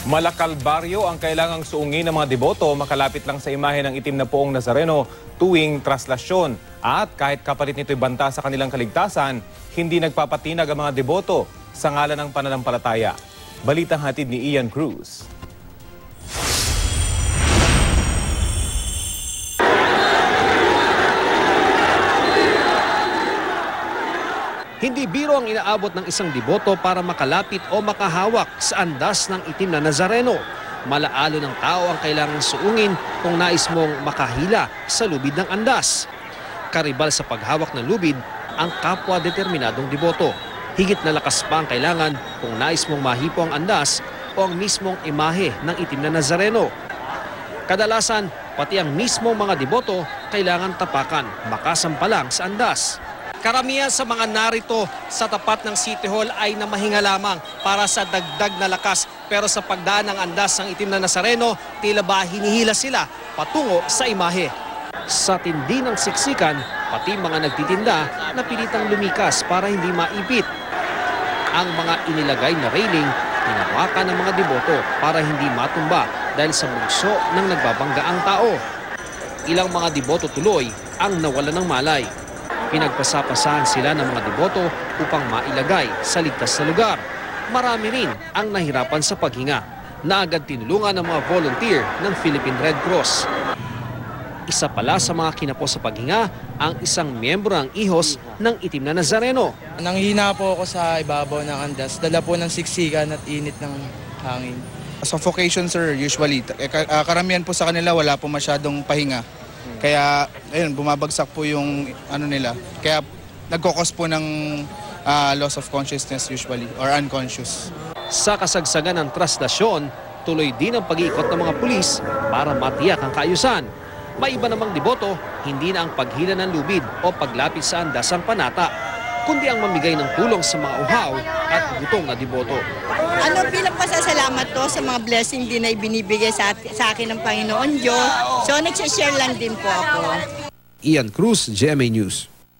Malakalbaryo ang kailangang suungin ng mga deboto makalapit lang sa imahe ng itim na poong Nazareno tuwing traslasyon. At kahit kapalit nito'y banta sa kanilang kaligtasan, hindi nagpapatinag ang mga deboto sa ngalan ng pananampalataya. Balitang hatid ni Ian Cruz. Hindi biro ang inaabot ng isang deboto para makalapit o makahawak sa andas ng itim na Nazareno. Malaalo ng tao ang kailangang suungin kung nais mong makahila sa lubid ng andas. Karibal sa paghawak ng lubid ang kapwa-determinadong deboto. Higit na lakas pa ang kailangan kung nais mong mahipo ang andas o ang mismong imahe ng itim na Nazareno. Kadalasan, pati ang mismong mga deboto kailangan tapakan, makasampalang sa andas. Karamihan sa mga narito sa tapat ng City Hall ay namahinga lamang para sa dagdag na lakas. Pero sa pagdaan ng andas ng itim na Nazareno, tila ba hinihila sila patungo sa imahe. Sa tindi ng siksikan, pati mga nagtitinda na pilitang lumikas para hindi maipit. Ang mga inilagay na railing, hinawakan ng mga deboto para hindi matumba dahil sa bugso ng nagbabanggaang tao. Ilang mga deboto tuloy ang nawalan ng malay. Pinagpasapasahan sila ng mga deboto upang mailagay sa ligtas na lugar. Marami rin ang nahirapan sa paghinga na agad tinulungan ng mga volunteer ng Philippine Red Cross. Isa pala sa mga kinapos sa paghinga ang isang miyembro ng ihos ng itim na Nazareno. Nanghihina po ako sa ibabaw ng andas, dala po ng siksikan at init ng hangin. Suffocation, sir, usually. Karamihan po sa kanila wala po masyadong pahinga. Kaya ayun, bumabagsak po yung ano nila. Kaya nagkokos po ng loss of consciousness usually or unconscious. Sa kasagsagan ng traslasyon, tuloy din ang pag-iikot ng mga pulis para matiyak ang kaayusan. May iba namang deboto, hindi na ang paghila ng lubid o paglapit sa andas ang panata, kundi ang mamigay ng tulong sa mga uhaw at gutom na deboto. Bilang pasasalamat to sa mga blessing din na ibinibigay sa akin ng Panginoon Diyos. So, nagsashare lang din po ako. Ian Cruz, GMA News.